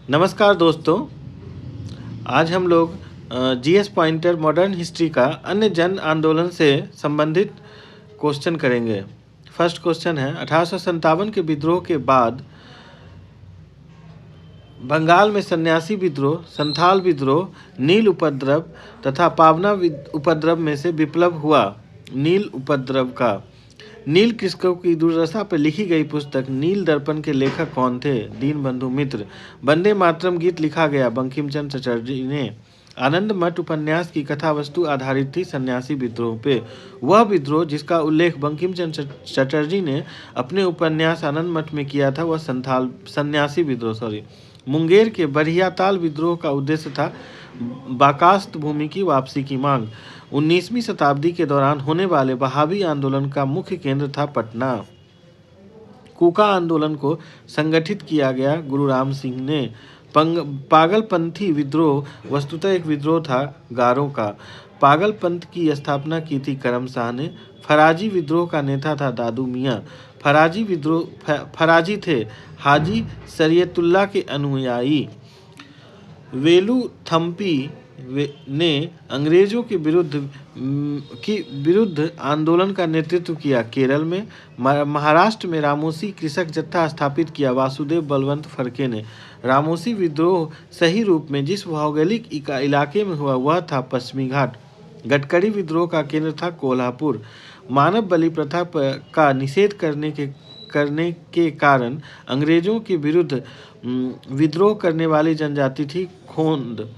नमस्कार दोस्तों। आज हम लोग जीएस पॉइंटर मॉडर्न हिस्ट्री का अन्य जन आंदोलन से संबंधित क्वेश्चन करेंगे। फर्स्ट क्वेश्चन है 1857 के विद्रोह के बाद बंगाल में सन्यासी विद्रोह, संथाल विद्रोह, नील उपद्रव तथा पावना उपद्रव में से विप्लव हुआ। नील उपद्रव का नील कृषकों की दुर्दशा पर लिखी गई पुस्तक नील दर्पण के लेखक कौन थे? दीनबंधु मित्र। वंदे मातरम गीत लिखा गया बंकिम चंद्र चटर्जी ने। आनंद मठ उपन्यास की कथा वस्तु आधारित थी सन्यासी विद्रोह पे। वह विद्रोह जिसका उल्लेख बंकिम चंद्र चटर्जी ने अपने उपन्यास आनंद मठ में किया था वह सन्यासी विद्रोह मुंगेर के बरहियाताल विद्रोह का उद्देश्य था बाकास्त भूमि की वापसी की मांग। 19वीं शताब्दी के दौरान होने वाले वहाबी आंदोलन का मुख्य केंद्र था पटना। कूका आंदोलन को संगठित किया गया गुरु राम सिंह ने। पागलपंथी विद्रोह वस्तुतः एक विद्रोह था गारों का। पागलपंथ की स्थापना की थी करम शाह ने। फराजी विद्रोह का नेता था दादू मियाँ। फराजी थे हाजी शरीयतुल्लाह के अनुयायी। वेलु थम्पी ने अंग्रेजों के विरुद्ध आंदोलन का नेतृत्व किया। केरल में महाराष्ट्र में रामोसी कृषक जत्था स्थापित किया वासुदेव बलवंत फड़के ने। रामोसी विद्रोह सही रूप में जिस भौगोलिक इलाके में हुआ वह था पश्चिमी घाट। गडकरी विद्रोह का केंद्र था कोल्हापुर। मानव बलि प्रथा का निषेध करने के कारण अंग्रेजों के विरुद्ध विद्रोह करने वाली जनजाति थी खोंद।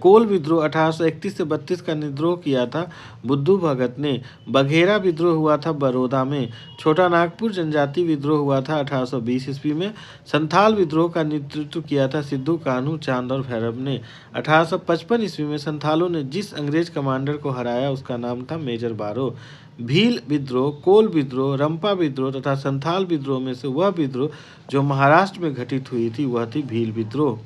कोल विद्रोह 1831 से 32 का विद्रोह किया था बुद्धू भगत ने। बघेरा विद्रोह हुआ था बड़ौदा में। छोटा नागपुर जनजाति विद्रोह हुआ था 1820 ईस्वी में। संथाल विद्रोह का नेतृत्व किया था सिद्धू कान्हू चांद और भैरव ने। 1855 ईस्वी में संथालों ने जिस अंग्रेज कमांडर को हराया उसका नाम था मेजर बारो। भील विद्रोह, कोल विद्रोह, रंपा विद्रोह तथा संथाल विद्रोह में से वह विद्रोह जो महाराष्ट्र में घटित हुई थी वह थी भील विद्रोह।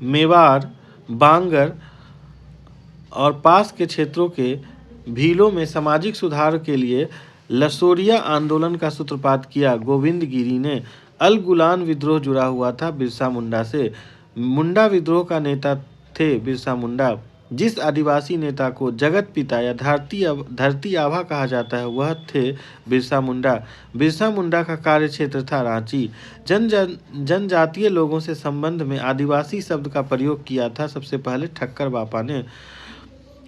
मेवाड़, बांगर और पास के क्षेत्रों के भीलों में सामाजिक सुधार के लिए लसोरिया आंदोलन का सूत्रपात किया गोविंद गिरी ने। अल गुलान विद्रोह जुड़ा हुआ था बिरसा मुंडा से। मुंडा विद्रोह का नेता थे बिरसा मुंडा। जिस आदिवासी नेता को जगत पिता या धरती आभा कहा जाता है वह थे बिरसा मुंडा। बिरसा मुंडा का कार्य क्षेत्र था रांची। जनजातीय लोगों से संबंध में आदिवासी शब्द का प्रयोग किया था सबसे पहले ठक्कर बापा ने।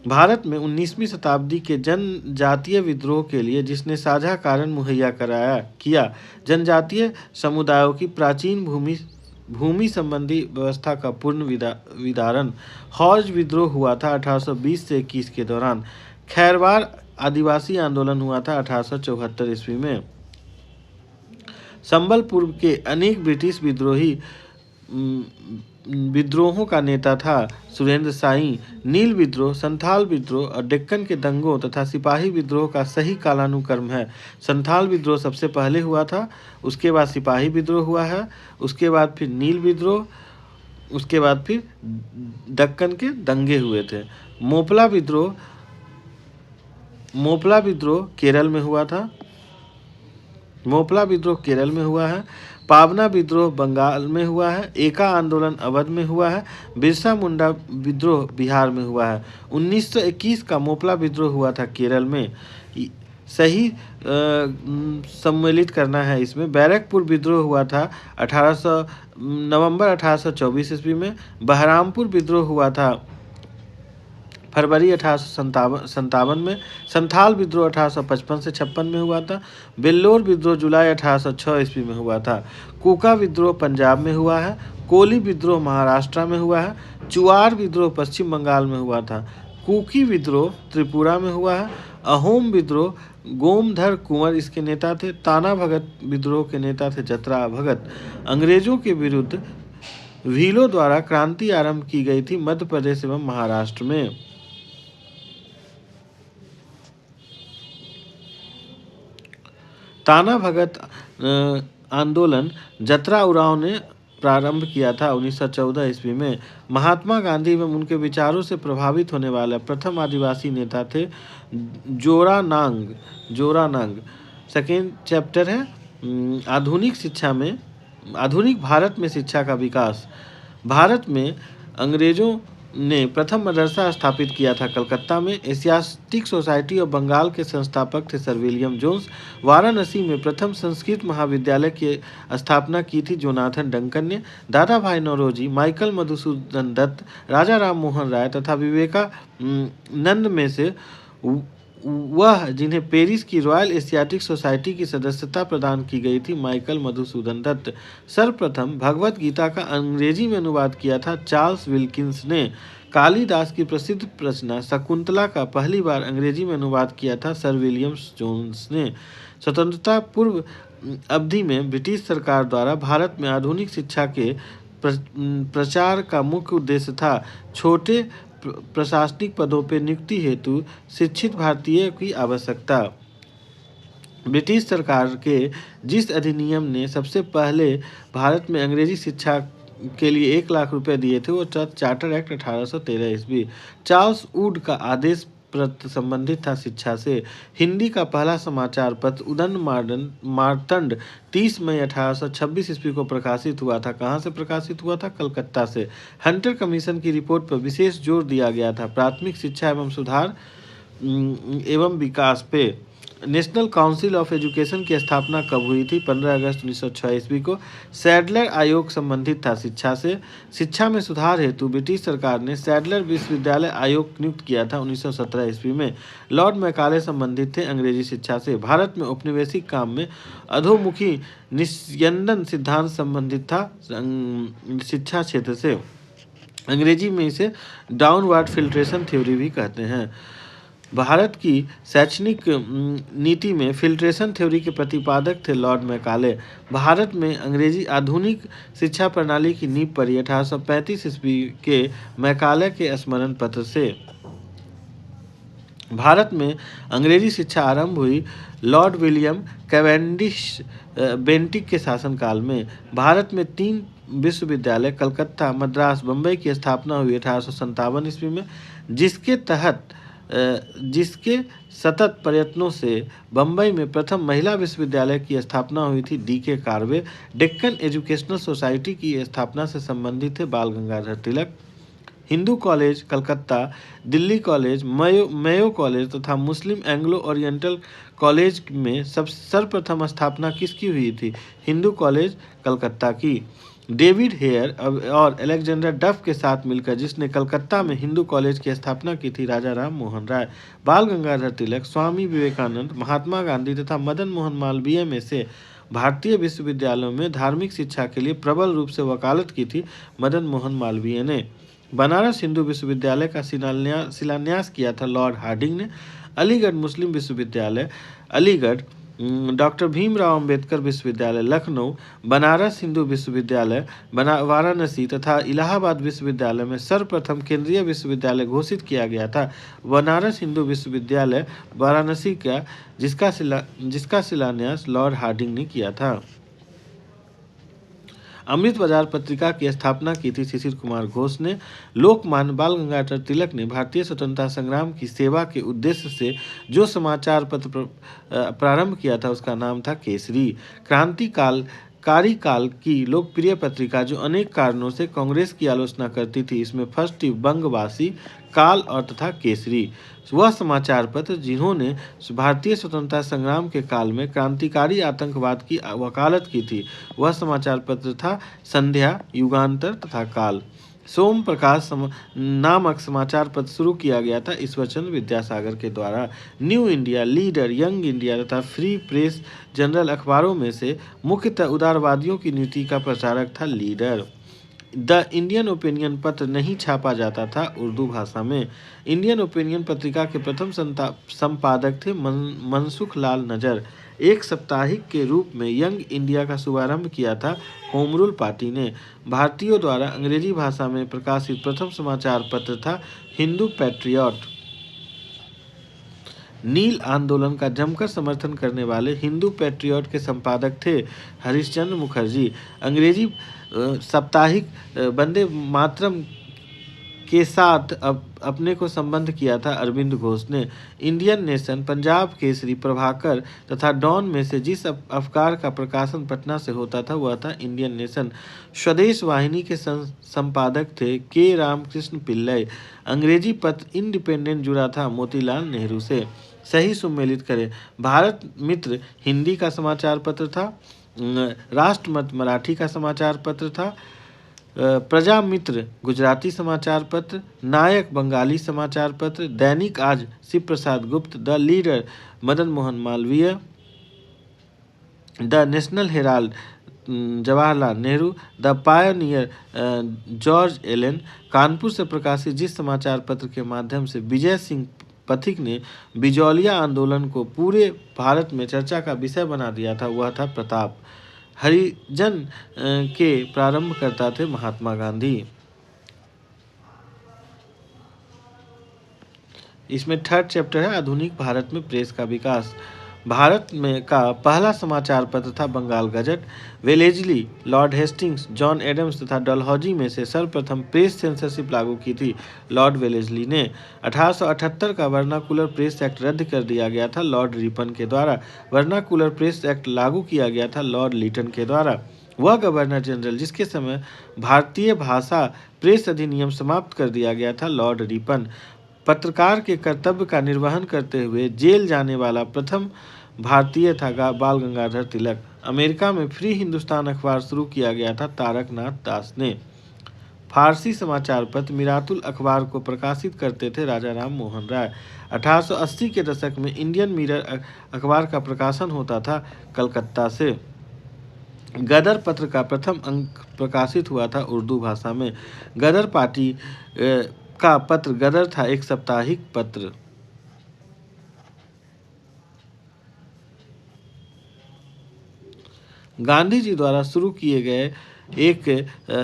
भारत में 19वीं शताब्दी के जनजातीय विद्रोह के लिए जिसने साझा कारण मुहैया किया जनजातीय समुदायों की प्राचीन भूमि संबंधी व्यवस्था का पूर्ण विदारण। हौज विद्रोह हुआ था 1820 से 21 के दौरान। खैरवार आदिवासी आंदोलन हुआ था 1874 ईस्वी में। संबलपुर के अनेक ब्रिटिश विद्रोहों का नेता था सुरेंद्र साई। नील विद्रोह, संथाल विद्रोह और डेक्कन के दंगों तथा सिपाही विद्रोह का सही कालानुक्रम है। संथाल विद्रोह सबसे पहले हुआ था, उसके बाद सिपाही विद्रोह हुआ है, उसके बाद फिर नील विद्रोह, उसके बाद फिर दक्कन के दंगे हुए थे। मोपला विद्रोह केरल में हुआ था। मोपला विद्रोह केरल में हुआ है। पावना विद्रोह बंगाल में हुआ है। एका आंदोलन अवध में हुआ है। बिरसा मुंडा विद्रोह बिहार में हुआ है। 1921 का मोपला विद्रोह हुआ था केरल में। सही सम्मिलित करना है इसमें। बैरकपुर विद्रोह हुआ था नवंबर 1824 ईस्वी में। बहरामपुर विद्रोह हुआ था फरवरी 1857 में। संथाल विद्रोह 1855 से 56 में हुआ था। बेल्लोर विद्रोह जुलाई 1806 ईस्वी में हुआ था। कूका विद्रोह पंजाब में हुआ है। कोली विद्रोह महाराष्ट्र में हुआ है। चुआर विद्रोह पश्चिम बंगाल में हुआ था। कुकी विद्रोह त्रिपुरा में हुआ है। अहोम विद्रोह गोमधर कुंवर इसके नेता थे। ताना भगत विद्रोह के नेता थे जतरा भगत। अंग्रेजों के विरुद्ध भीलों द्वारा क्रांति आरंभ की गई थी मध्य प्रदेश एवं महाराष्ट्र में। ताना भगत आंदोलन जतरा उरांव ने प्रारंभ किया था 1914 ईस्वी में। महात्मा गांधी एवं उनके विचारों से प्रभावित होने वाला प्रथम आदिवासी नेता थे जोरानांग। सेकेंड चैप्टर है आधुनिक भारत में शिक्षा का विकास। भारत में अंग्रेजों ने प्रथम मदरसा स्थापित किया था कलकत्ता में। एशियाटिक सोसाइटी ऑफ बंगाल के संस्थापक थे सर विलियम जोन्स। वाराणसी में प्रथम संस्कृत महाविद्यालय की स्थापना की थी जोनाथन डंकन ने। दादा भाई नौरोजी, माइकल मधुसूदन दत्त, राजा राम मोहन राय तथा विवेकानंद में से वह जिन्हें पेरिस की रॉयल एशियाटिक सोसाइटी की सदस्यता प्रदान की गई थी, माइकल मधुसूदन दत्त। सर्वप्रथम भगवत गीता का अंग्रेजी में अनुवाद किया था चार्ल्स विल्किंस ने। कालिदास की प्रसिद्ध रचना शकुंतला का पहली बार अंग्रेजी में अनुवाद किया था सर विलियम जोन्स ने। स्वतंत्रता पूर्व अवधि में ब्रिटिश सरकार द्वारा भारत में आधुनिक शिक्षा के प्रचार का मुख्य उद्देश्य था छोटे प्रशासनिक पदों पर नियुक्ति हेतु शिक्षित भारतीय की आवश्यकता। ब्रिटिश सरकार के जिस अधिनियम ने सबसे पहले भारत में अंग्रेजी शिक्षा के लिए 1 लाख रुपए दिए थे वो चार्टर एक्ट 1813 ईस्वी। चार्ल्स वुड का आदेश संबंधित था शिक्षा से। हिंदी का पहला समाचार पत्र उदंड मार्तंड 30 मई 1826 ईस्वी को प्रकाशित हुआ था। कहाँ से प्रकाशित हुआ था? कलकत्ता से। हंटर कमीशन की रिपोर्ट पर विशेष जोर दिया गया था प्राथमिक शिक्षा एवं सुधार एवं विकास पे। नेशनल काउंसिल ऑफ एजुकेशन की स्थापना कब हुई थी? 15 अगस्त 1906 ईस्वी को। सैडलर आयोग संबंधित था शिक्षा से। शिक्षा में सुधार हेतु ब्रिटिश सरकार ने सैडलर विश्वविद्यालय आयोग नियुक्त किया था 1917 ईस्वी में। लॉर्ड मैकाले संबंधित थे अंग्रेजी शिक्षा से। भारत में औपनिवेशिक काम में अधोमुखी निस्यंदन सिद्धांत संबंधित था शिक्षा क्षेत्र से। अंग्रेजी में इसे डाउनवर्ड फिल्ट्रेशन थ्योरी भी कहते हैं। भारत की शैक्षणिक नीति में फिल्ट्रेशन थ्योरी के प्रतिपादक थे लॉर्ड मैकाले। भारत में अंग्रेजी आधुनिक शिक्षा प्रणाली की नींव पड़ी 1835 ईस्वी के मैकाले के स्मरण पत्र से। भारत में अंग्रेजी शिक्षा आरंभ हुई लॉर्ड विलियम कैवेंडिश बेंटिक के शासनकाल में। भारत में 3 विश्वविद्यालय कलकत्ता, मद्रास, बम्बई की स्थापना हुई 1857 ईस्वी में, जिसके सतत प्रयत्नों से बम्बई में प्रथम महिला विश्वविद्यालय की स्थापना हुई थी। D.K. Karve. Deccan educational society की स्थापना से संबंधित थे Bal Gangadhar Tilak. Hindu College Calcutta, Delhi College, Mayo College तथा मुस्लिम एंग्लो ओरिएंटल कॉलेज में सर्वप्रथम स्थापना किसकी हुई थी? हिंदू कॉलेज कलकत्ता की। डेविड हेयर और अलेक्जेंडर डफ के साथ मिलकर जिसने कलकत्ता में हिंदू कॉलेज की स्थापना की थी? राजा राम मोहन राय। बाल गंगाधर तिलक, स्वामी विवेकानंद, महात्मा गांधी तथा मदन मोहन मालवीय में से भारतीय विश्वविद्यालयों में धार्मिक शिक्षा के लिए प्रबल रूप से वकालत की थी मदन मोहन मालवीय ने। बनारस हिंदू विश्वविद्यालय का शिलान्यास किया था लॉर्ड हार्डिंग ने। अलीगढ़ मुस्लिम विश्वविद्यालय अलीगढ़, डॉक्टर भीमराव अंबेडकर विश्वविद्यालय लखनऊ, बनारस हिंदू विश्वविद्यालय वाराणसी तथा इलाहाबाद विश्वविद्यालय में सर्वप्रथम केंद्रीय विश्वविद्यालय घोषित किया गया था बनारस हिंदू विश्वविद्यालय वाराणसी का, जिसका शिलान्यास लॉर्ड हार्डिंग ने किया था। अमृत बाजार पत्रिका की स्थापना की थी शिशिर कुमार घोष ने। लोकमान्य बाल गंगाधर तिलक ने भारतीय स्वतंत्रता संग्राम की सेवा के उद्देश्य से जो समाचार पत्र प्रारंभ किया था उसका नाम था केसरी। कार्यकाल की लोकप्रिय पत्रिका जो अनेक कारणों से कांग्रेस की आलोचना करती थी, इसमें फर्स्ट थी बंगवासी, काल और तथा केसरी। वह समाचार पत्र जिन्होंने भारतीय स्वतंत्रता संग्राम के काल में क्रांतिकारी आतंकवाद की वकालत की थी, वह समाचार पत्र था संध्या, युगांतर तथा काल। सोम प्रकाश नामक समाचार पत्र शुरू किया गया था ईश्वरचंद्र विद्यासागर के द्वारा। New India, leader, young India तथा फ्री प्रेस जनरल अखबारों में से मुख्यतः उदारवादियों की नीति का प्रचारक था लीडर। द इंडियन ओपिनियन पत्र नहीं छापा जाता था उर्दू भाषा में। इंडियन ओपिनियन पत्रिका के प्रथम संपादक थे मनसुख लाल नजर। एक साप्ताहिक के रूप में यंग इंडिया का शुभारंभ किया था होम रूल पार्टी ने। भारतीयों द्वारा अंग्रेजी भाषा में प्रकाशित प्रथम समाचार पत्र था हिंदू पैट्रियट। नील आंदोलन का जमकर समर्थन करने वाले हिंदू पैट्रियट के संपादक थे हरिश्चंद्र मुखर्जी। अंग्रेजी साप्ताहिक वंदे मातरम के साथ अपने को संबंध किया था अरविंद घोष ने। इंडियन नेशन, पंजाब केसरी, प्रभाकर तथा डॉन में से जिस अफकार का प्रकाशन पटना से होता था वह था इंडियन नेशन। स्वदेश वाहिनी के संपादक थे के रामकृष्ण पिल्लई। अंग्रेजी पत्र इंडिपेंडेंट जुड़ा था मोतीलाल नेहरू से। सही सुमेलित करें। भारत मित्र हिंदी का समाचार पत्र था। राष्ट्रमत मराठी का समाचार पत्र था। प्रजा मित्र गुजराती समाचार पत्र, नायक बंगाली समाचार पत्र, दैनिक आज Shiv Prasad Gupt, the Leader Madan Mohan Malviya, the National Herald Jawaharlal Nehru, the Pioneer George Allen. Kanpur से प्रकाशित जिस समाचार पत्र के माध्यम से विजय सिंह पथिक ने बिजौलिया आंदोलन को पूरे भारत में चर्चा का विषय बना दिया था वह था प्रताप। हरिजन के प्रारंभकर्ता थे महात्मा गांधी। इसमें थर्ड चैप्टर है आधुनिक भारत में प्रेस का विकास। भारत में का पहला समाचार पत्र था Bengal Gazette. Wellesley, Lord Hastings, John Adams तथा डलहौजी में से सर्वप्रथम प्रेस सेंसरशिप लागू की थी लॉर्ड वेलेजली ने। 1878 का वर्नाकुलर प्रेस एक्ट रद्द कर दिया गया था लॉर्ड रिपन के द्वारा। वर्नाकुलर प्रेस एक्ट लागू किया गया था लॉर्ड लीटन के द्वारा। वह गवर्नर जनरल जिसके समय भारतीय भाषा प्रेस अधिनियम समाप्त कर दिया गया था लॉर्ड रिपन। पत्रकार के कर्तव्य का निर्वहन करते हुए जेल जाने वाला प्रथम भारतीय था बाल गंगाधर तिलक। अमेरिका में फ्री हिंदुस्तान अखबार शुरू किया गया था तारकनाथ दास ने। फारसी समाचार पत्र मिरातुल अखबार को प्रकाशित करते थे राजा राम मोहन राय। 1880 के दशक में इंडियन मिरर अखबार का प्रकाशन होता था कलकत्ता से। गदर पत्र का प्रथम अंक प्रकाशित हुआ था उर्दू भाषा में। गदर पार्टी का पत्र गदर था एक साप्ताहिक पत्र। गांधी जी द्वारा शुरू किए गए एक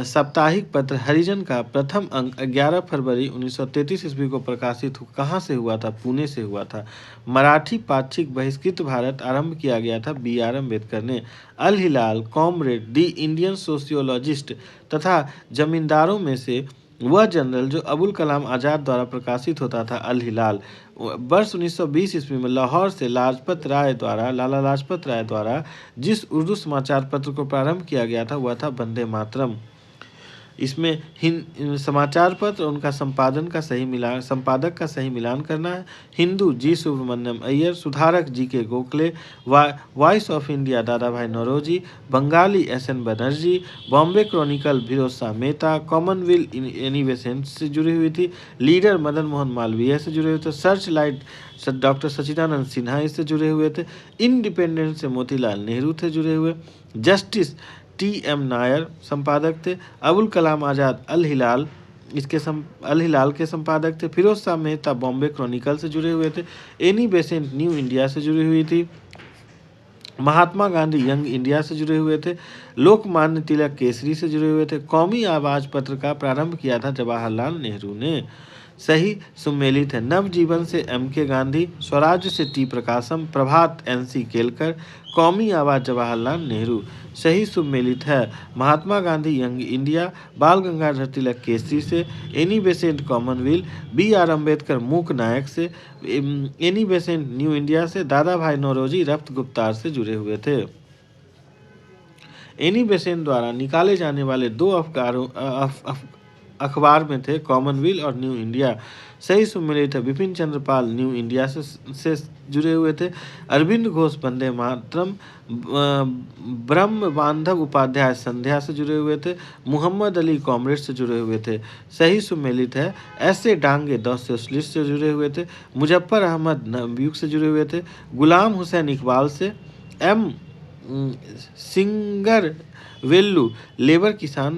साप्ताहिक पत्र हरिजन का प्रथम अंक 11 फरवरी 1933 ईस्वी को प्रकाशित कहाँ से हुआ था? पुणे से हुआ था। मराठी पाक्षिक बहिष्कृत भारत आरंभ किया गया था BR अम्बेडकर ने। अल हिलाल, कॉमरेड, दी इंडियन सोशियोलॉजिस्ट तथा जमींदारों में से वह जर्नल जो अबुल कलाम आज़ाद द्वारा प्रकाशित होता था अल हिलाल। वर्ष 1920 ईस्वी में लाहौर से लाला लाजपत राय द्वारा जिस उर्दू समाचार पत्र को प्रारंभ किया गया था वह था वंदे मातरम। इसमें समाचार पत्र और उनका संपादक का सही मिलान करना है। हिंदू जी Subramaniam Iyer, Sudharak GK Gokhale, Voice of India Dada Bhai Naoroji, Bengali SN Banerjee, Bombay Chronicle Firoz Shah Mehta, Commonwealth Annie Besant से जुड़ी हुई थी, लीडर मदन मोहन मालवीय से जुड़े हुए थे, सर्च लाइट डॉक्टर सच्चिदानंद सिन्हा इससे जुड़े हुए थे, इंडिपेंडेंट से मोतीलाल नेहरू थे जुड़े हुए, जस्टिस TM नायर संपादक थे, अबुल कलाम आज़ाद अल हिलाल के संपादक थे, फिरोज शाह मेहता बॉम्बे क्रॉनिकल से जुड़े हुए थे, एनी बेसेंट न्यू इंडिया से जुड़ी हुई थी, महात्मा गांधी यंग इंडिया से जुड़े हुए थे, लोकमान्य तिलक केसरी से जुड़े हुए थे, कौमी आवाज पत्र का प्रारंभ किया था जवाहरलाल नेहरू ने। सही सुमेलित है। नवजीवन से MK गांधी, स्वराज्य से T प्रकाशम, प्रभात NC केलकर, कौमी आवाज जवाहरलाल नेहरू। सही सुमेलित है। महात्मा गांधी यंग इंडिया, बाल गंगाधर तिलक केसरी से, Annie Besant Commonwealth, BR Ambedkar मूक नायक से, एनी बेसेंट न्यू इंडिया से, दादा भाई नौरोजी रफ्त गुप्तार से जुड़े हुए थे। एनी बेसेंट द्वारा निकाले जाने वाले दो अखबार में थे कॉमनवेल्थ और न्यू इंडिया। सही सुमेलित है। विपिन चंद्र पाल न्यू इंडिया से जुड़े हुए थे। अरविंद घोष वंदे मातरम, ब्रह्म बांधव उपाध्याय संध्या से जुड़े हुए थे। मोहम्मद अली कॉमरेड से जुड़े हुए थे। सही सुमेलित है। ऐसे डांगे द सोशलिस्ट से जुड़े हुए थे। मुजफ्फर अहमद नवयुग से जुड़े हुए थे। गुलाम हुसैन इकबाल से, M सिंगर वेल्लू लेबर किसान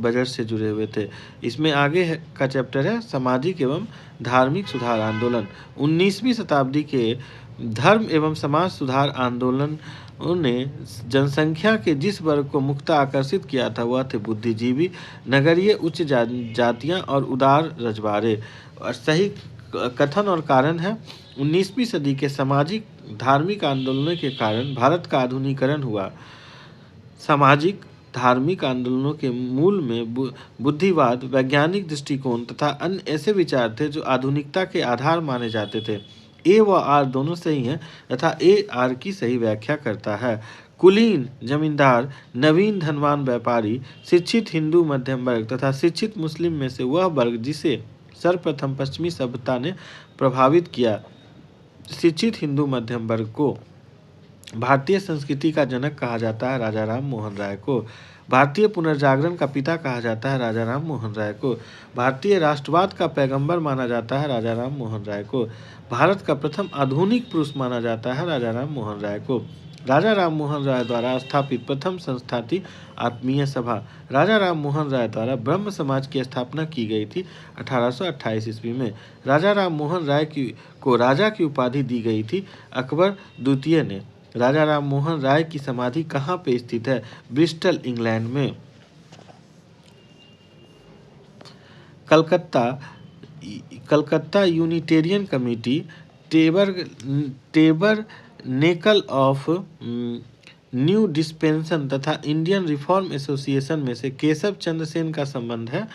बजट से जुड़े हुए थे। इसमें आगे का चैप्टर है सामाजिक एवं धार्मिक सुधार आंदोलन। 19वीं शताब्दी के धर्म एवं समाज सुधार आंदोलन ने जनसंख्या के जिस वर्ग को मुख्यतः आकर्षित किया था वह थे बुद्धिजीवी, नगरीय उच्च जातियां और उदार रजवाड़े। और सही कथन और कारण है। 19वीं सदी के सामाजिक धार्मिक आंदोलनों के कारण भारत का आधुनिकीकरण हुआ। सामाजिक धार्मिक आंदोलनों के मूल में बुद्धिवाद, वैज्ञानिक दृष्टिकोण तथा अन्य ऐसे विचार थे जो आधुनिकता के आधार माने जाते थे। ए व आर दोनों सही हैं तथा ए आर की सही व्याख्या करता है। कुलीन जमींदार, नवीन धनवान व्यापारी, शिक्षित हिंदू मध्यम वर्ग तथा शिक्षित मुस्लिम में से वह वर्ग जिसे सर्वप्रथम पश्चिमी सभ्यता ने प्रभावित किया। शिक्षित हिंदू मध्यम वर्ग को भारतीय संस्कृति का जनक कहा जाता है राजा राम मोहन राय को। भारतीय पुनर्जागरण का पिता कहा जाता है राजा राम मोहन राय को। भारतीय राष्ट्रवाद का पैगंबर माना जाता है राजा राम मोहन राय को। भारत का प्रथम आधुनिक पुरुष माना जाता है राजा राम मोहन राय को। राजा राम मोहन राय द्वारा स्थापित प्रथम संस्था थी आत्मीय सभा। राजा राम मोहन राय द्वारा ब्रह्म समाज की स्थापना की गई थी 1828 ईस्वी में। राजा राम मोहन राय को राजा की उपाधि दी गई थी अकबर द्वितीय ने। राजा राम मोहन राय की समाधि कहाँ पे स्थित है? ब्रिस्टल, इंग्लैंड में। Calcutta Unitarian committee tabernacle of new डिस्पेंसन तथा इंडियन रिफॉर्म एसोसिएशन में से केशव चंद्र सेन का संबंध है।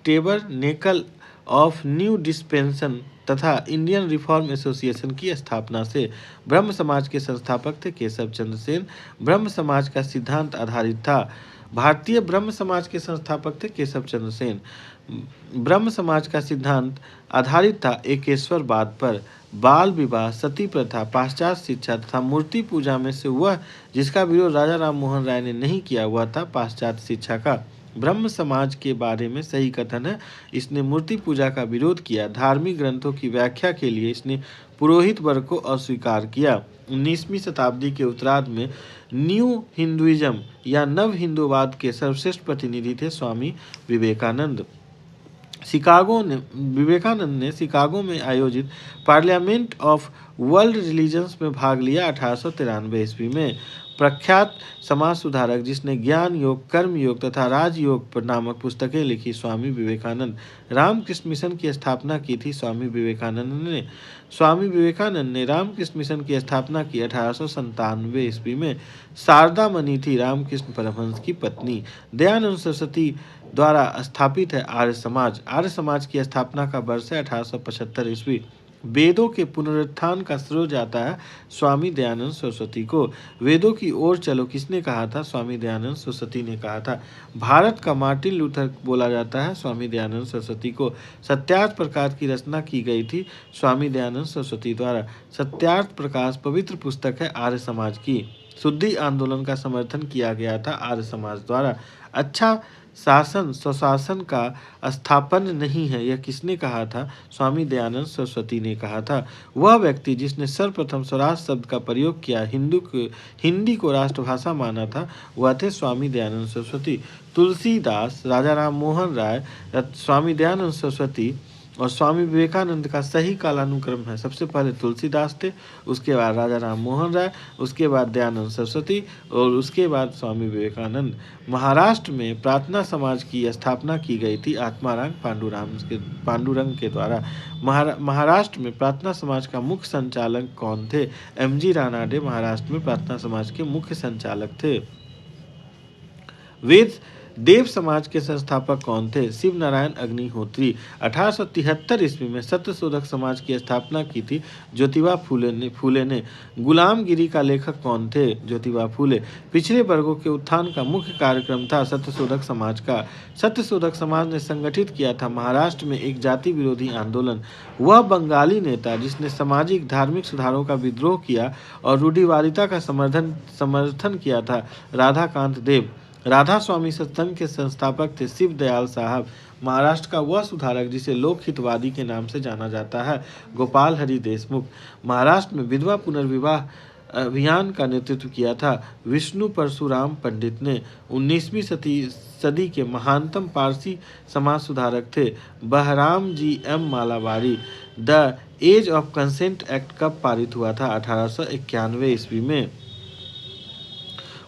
टेबरनेकल ऑफ न्यू डिस्पेंसन तथा इंडियन रिफॉर्म एसोसिएशन की स्थापना से। ब्रह्म समाज के संस्थापक थे केशव चंद्र सेन। ब्रह्म समाज का सिद्धांत आधारित था। भारतीय ब्रह्म समाज के संस्थापक थे केशव चंद्र सेन। ब्रह्म समाज का सिद्धांत आधारित था एकेश्वरवाद पर। बाल विवाह, सती प्रथा, पाश्चात्य शिक्षा तथा मूर्ति पूजा में से वह जिसका विरोध राजा राम मोहन राय ने नहीं किया वह था पाश्चात्य शिक्षा का। ब्रह्म समाज के बारे में सही कथन है, इसने मूर्ति पूजा का विरोध किया। धार्मिक ग्रंथों की व्याख्या के लिए इसने पुरोहित वर्ग को अस्वीकार किया। 19वीं शताब्दी के उत्तरार्ध में न्यू हिंदुइज्म या नव हिंदूवाद के सर्वश्रेष्ठ प्रतिनिधि थे स्वामी विवेकानंद। विवेकानंद ने शिकागो में आयोजित पार्लियामेंट ऑफ वर्ल्ड रिलीजन्स में भाग लिया 1893 ईस्वी में। प्रख्यात समाज सुधारक जिसने ज्ञान योग, कर्म योग तथा राजयोग पर नामक पुस्तकें लिखी स्वामी विवेकानंद। रामकृष्ण मिशन की स्थापना की थी स्वामी विवेकानंद ने। स्वामी विवेकानंद ने रामकृष्ण मिशन की स्थापना की 1897 ईस्वी में। शारदा मणि थी रामकृष्ण परमहंस की पत्नी। दयानंद सरस्वती द्वारा स्थापित है आर्य समाज। आर्य समाज की स्थापना का वर्ष है 1875 ईस्वी। वेदों के पुनरुत्थान का श्रेय जाता है स्वामी दयानंद सरस्वती को। वेदों की ओर चलो किसने कहा था? स्वामी दयानंद सरस्वती ने कहा था। भारत का मार्टिन लूथर बोला जाता है स्वामी दयानंद सरस्वती को। सत्यार्थ प्रकाश की रचना की गई थी स्वामी दयानंद सरस्वती द्वारा। सत्यार्थ प्रकाश पवित्र पुस्तक है आर्य समाज की। शुद्धि आंदोलन का समर्थन किया गया था आर्य समाज द्वारा। अच्छा शासन स्वशासन का स्थापन नहीं है, यह किसने कहा था? स्वामी दयानंद सरस्वती ने कहा था। वह व्यक्ति जिसने सर्वप्रथम स्वराज शब्द का प्रयोग किया, हिंदी को राष्ट्रभाषा माना था, वह थे स्वामी दयानंद सरस्वती। तुलसीदास, राजा राम मोहन राय, स्वामी दयानंद सरस्वती और स्वामी विवेकानंद का सही कालानुक्रम है। सबसे पहले तुलसीदास थे, उसके बाद राजा राम मोहन राय, उसके बाद दयानंद सरस्वती और उसके बाद स्वामी विवेकानंद। महाराष्ट्र में प्रार्थना समाज की स्थापना की गई थी आत्माराम पांडुरंग के द्वारा। महाराष्ट्र में प्रार्थना समाज का मुख्य संचालक कौन थे? MG रानाडे महाराष्ट्र में प्रार्थना समाज के मुख्य संचालक थे। देव समाज के संस्थापक कौन थे? शिव नारायण अग्निहोत्री। 1873 ईस्वी में सत्यशोधक समाज की स्थापना की थी ज्योतिबा फूले ने। गुलामगिरी का लेखक कौन थे? ज्योतिबा फूले। पिछड़े वर्गों के उत्थान का मुख्य कार्यक्रम था सत्यशोधक समाज का। सत्यशोधक समाज ने संगठित किया था महाराष्ट्र में एक जाति विरोधी आंदोलन। वह बंगाली नेता जिसने सामाजिक धार्मिक सुधारों का विद्रोह किया और रूढ़िवादिता का समर्थन किया था राधाकांत देव। राधा स्वामी सत्संग के संस्थापक थे शिव दयाल साहब। महाराष्ट्र का वह सुधारक जिसे लोक हितवादी के नाम से जाना जाता है गोपाल हरि देशमुख। महाराष्ट्र में विधवा पुनर्विवाह अभियान का नेतृत्व किया था विष्णु परशुराम पंडित ने। 19वीं सदी के महानतम पारसी समाज सुधारक थे Behram ji M Malabari. The Age of Consent Act कब पारित हुआ था? 1891 ईस्वी में।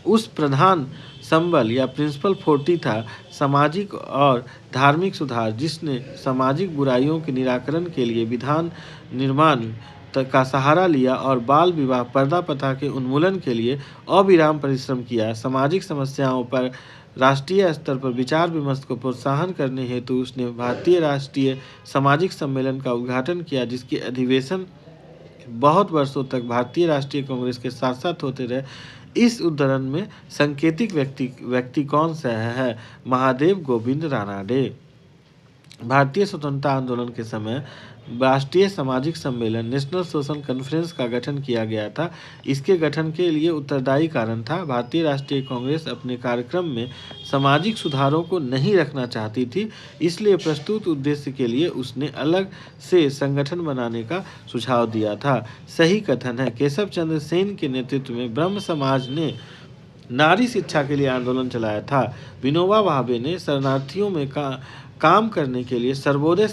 उस प्रधान संबल या प्रिंसिपल 40 था सामाजिक और धार्मिक सुधार, जिसने सामाजिक बुराइयों के निराकरण के लिए विधान निर्माण का सहारा लिया और बाल विवाह पर्दा प्रथा के उन्मूलन के लिए अविराम परिश्रम किया। सामाजिक समस्याओं पर राष्ट्रीय स्तर पर विचार विमर्श को प्रोत्साहन करने हेतु उसने भारतीय राष्ट्रीय सामाजिक सम्मेलन का उद्घाटन किया, जिसके अधिवेशन बहुत वर्षों तक भारतीय राष्ट्रीय कांग्रेस के साथ साथ होते रहे। इस उद्धरण में सांकेतिक व्यक्ति कौन सा है? महादेव गोविंद रानाडे। भारतीय स्वतंत्रता आंदोलन के समय राष्ट्रीय सामाजिक सम्मेलन नेशनल सोशल कॉन्फ्रेंस का गठन किया गया था। इसके गठन के लिए उत्तरदायी कारण था भारतीय राष्ट्रीय कांग्रेस अपने कार्यक्रम में सामाजिक सुधारों को नहीं रखना चाहती थी, इसलिए प्रस्तुत उद्देश्य के लिए उसने अलग से संगठन बनाने का सुझाव दिया था। सही कथन है। केशव चंद्र सेन के नेतृत्व में ब्रह्म समाज ने नारी शिक्षा के लिए आंदोलन चलाया था। विनोबा भावे ने शरणार्थियों में काम करने के लिए सर्वोदय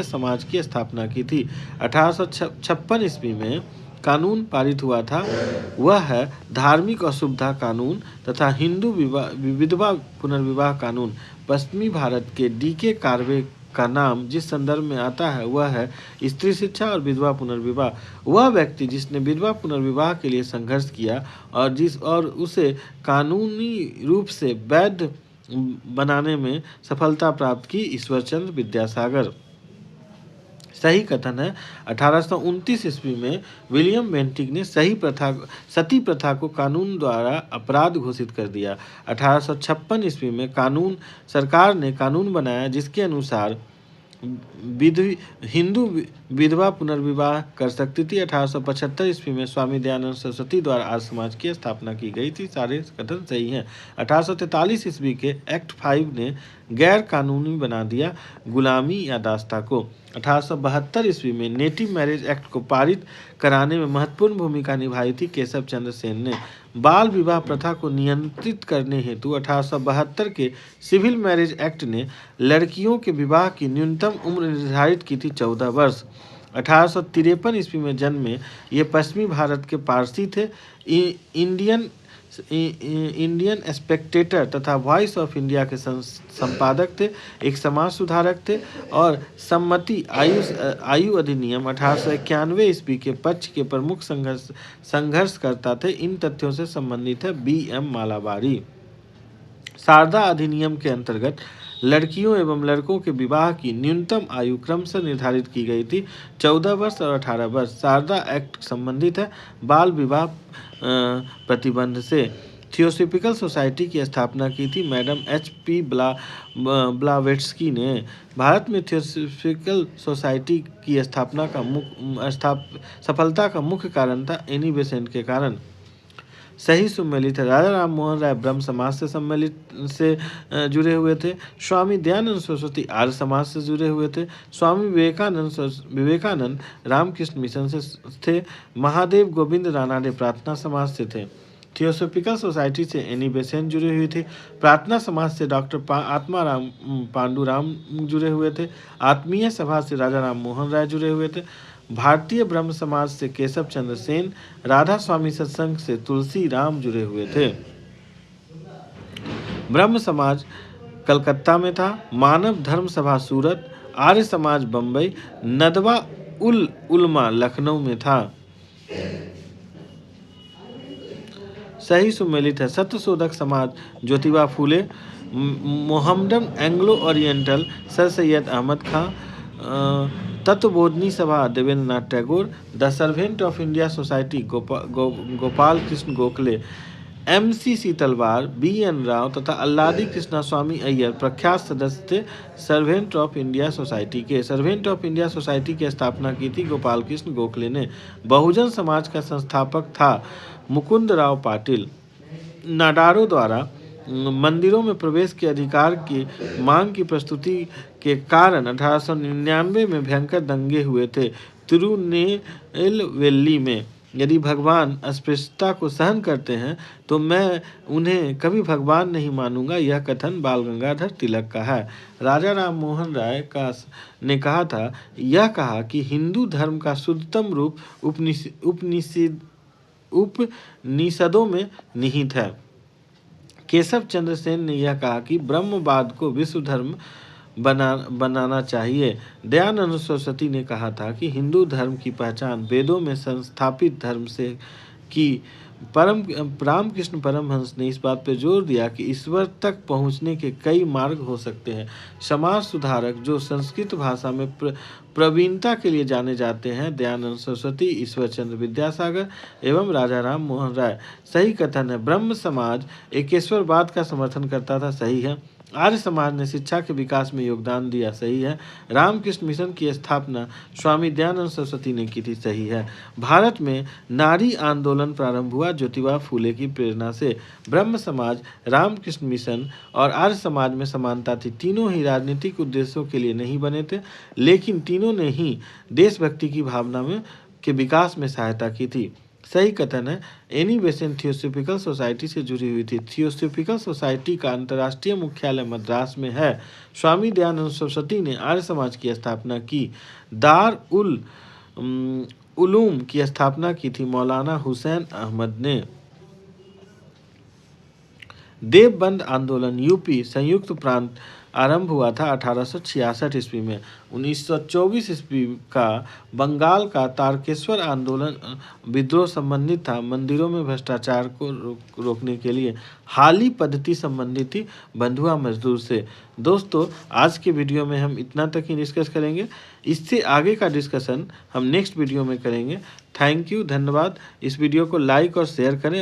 समाज की स्थापना की थी। 1856 ईस्वी में कानून पारित हुआ था, वह है धार्मिक अशुभता कानून तथा हिंदू विधवा पुनर्विवाह कानून। पश्चिमी भारत के D.K. कार्वे का नाम जिस संदर्भ में आता है वह है स्त्री शिक्षा और विधवा पुनर्विवाह। वह व्यक्ति जिसने विधवा पुनर्विवाह के लिए संघर्ष किया और उसे कानूनी रूप से वैध बनाने में सफलता प्राप्त की, ईश्वरचंद्र विद्यासागर। सही कथन है। 1829 ईस्वी में विलियम बेंटिक ने सती प्रथा को कानून द्वारा अपराध घोषित कर दिया। 1856 ईस्वी में सरकार ने कानून बनाया जिसके अनुसार हिंदू विधवा पुनर्विवाह कर सकती थी। 1875 ईस्वी में स्वामी दयानंद सरस्वती द्वारा आर्य समाज की स्थापना की गई थी। सारे कथन सही हैं। 1843 ईस्वी के एक्ट 5 ने गैर कानूनी बना दिया गुलामी या दास्ता को। 1872 ईस्वी में नेटिव मैरिज एक्ट को पारित कराने में महत्वपूर्ण भूमिका निभाई थी केशव चंद्र सेन ने। बाल विवाह प्रथा को नियंत्रित करने हेतु 1872 के सिविल मैरिज एक्ट ने लड़कियों के विवाह की न्यूनतम उम्र निर्धारित की थी 14 वर्ष। 1853 ईस्वी में जन्मे ये पश्चिमी भारत के पारसी थे। इंडियन स्पेक्टेटर तथा वॉइस ऑफ इंडिया के संपादक थे, एक समाज सुधारक थे और सम्मति आयु अधिनियम 1891 ईस्वी के पक्ष के प्रमुख संघर्षकर्ता थे। इन तथ्यों से संबंधित है B.M. मालाबारी। शारदा अधिनियम के अंतर्गत लड़कियों एवं लड़कों के विवाह की न्यूनतम आयु क्रमशः निर्धारित की गई थी 14 वर्ष और 18 वर्ष। शारदा एक्ट संबंधित है बाल विवाह प्रतिबंध से। थियोसॉफिकल सोसाइटी की स्थापना की थी मैडम H.P. ब्लावेट्स्की ने। भारत में थियोसॉफिकल सोसाइटी की स्थापना का सफलता का मुख्य कारण था एनी बेसेंट के कारण। सही सुमेलित है। राजा राम मोहन राय ब्रह्म समाज से जुड़े हुए थे। स्वामी दयानंद सरस्वती आर्य समाज से जुड़े हुए थे। स्वामी विवेकानंद रामकृष्ण मिशन से थे। महादेव गोविंद रानाडे प्रार्थना समाज से थे। थियोसॉफिकल सोसाइटी से एनी बेसेंट जुड़ी हुई थी। प्रार्थना समाज से डॉक्टर आत्माराम पांडुराम जुड़े हुए थे। आत्मीय सभा से राजा राम मोहन राय जुड़े हुए थे। भारतीय ब्रह्म समाज से केशव चंद्र सेन, राधा स्वामी सत्संग से तुलसी राम जुड़े हुए थे। ब्रह्म समाज कलकत्ता में था। मानव धर्म सभा सूरत, आर्य समाज बम्बई, नदवा उलमा लखनऊ में था। सही सुमेलित है। Satyashodhak Samaj Jyotiba Phule, Mohammedan Anglo Oriental Sir Syed Ahmad Khan, Tattvabodhini Sabha Devendra Nath Tagore, the Servant of India Society Gopal Krishna Gokhale, MCC Talwar, BN Rao तथा अल्लादी कृष्णा स्वामी अय्यर प्रख्यात सदस्य थे सर्वेंट ऑफ इंडिया सोसाइटी के। सर्वेंट ऑफ इंडिया सोसाइटी की स्थापना की थी गोपाल कृष्ण गोखले ने। बहुजन समाज का संस्थापक था मुकुंद राव पाटिल। नाडारो द्वारा मंदिरों में प्रवेश के अधिकार की मांग की प्रस्तुति के कारण 1899 में भयंकर दंगे हुए थे तिरुनेलवेली में। यदि भगवान अस्पृश्यता को सहन करते हैं तो मैं उन्हें कभी भगवान नहीं मानूंगा, यह कथन बाल गंगाधर तिलक का है। राजा राम मोहन राय ने कहा कि हिंदू धर्म का शुद्धतम रूप उपनिषदों में निहित है। केशव चंद्र सेन ने यह कहा कि ब्रह्मवाद को विश्व धर्म बनाना चाहिए। दयानंद सरस्वती ने कहा था कि हिंदू धर्म की पहचान वेदों में संस्थापित धर्म से की। रामकृष्ण परमहंस ने इस बात पर जोर दिया कि ईश्वर तक पहुंचने के कई मार्ग हो सकते हैं। समाज सुधारक जो संस्कृत भाषा में प्रवीणता के लिए जाने जाते हैं, दयानंद सरस्वती, ईश्वर चंद्र विद्यासागर एवं राजा राम मोहन राय। सही कथन है। ब्रह्म समाज एकेश्वरवाद का समर्थन करता था, सही है। आर्य समाज ने शिक्षा के विकास में योगदान दिया, सही है। रामकृष्ण मिशन की स्थापना स्वामी दयानंद सरस्वती ने की थी, सही है। भारत में नारी आंदोलन प्रारंभ हुआ ज्योतिबा फूले की प्रेरणा से। ब्रह्म समाज, रामकृष्ण मिशन और आर्य समाज में समानता थी। तीनों ही राजनीतिक उद्देश्यों के लिए नहीं बने थे, लेकिन तीनों ने ही देशभक्ति की भावना में के विकास में सहायता की थी। सही कथन है। एनी बेसेंट थियोसॉफिकल सोसाइटी से जुड़ी हुई थी। थियोसॉफिकल सोसाइटी का अंतर्राष्ट्रीय मुख्यालय मद्रास में है। स्वामी दयानंद सरस्वती ने आर्य समाज की स्थापना की। दार उल उलूम की स्थापना की थी मौलाना हुसैन अहमद ने। देवबंद आंदोलन यूपी संयुक्त प्रांत आरंभ हुआ था 1866 ईस्वी में। 1924 ईस्वी का बंगाल का तारकेश्वर आंदोलन विद्रोह संबंधित था। मंदिरों में भ्रष्टाचार को रोकने के लिए हाली पद्धति संबंधित थी बंधुआ मजदूर से। दोस्तों, आज के वीडियो में हम इतना तक ही डिस्कस करेंगे। इससे आगे का डिस्कशन हम नेक्स्ट वीडियो में करेंगे। थैंक यू, धन्यवाद। इस वीडियो को लाइक और शेयर करें।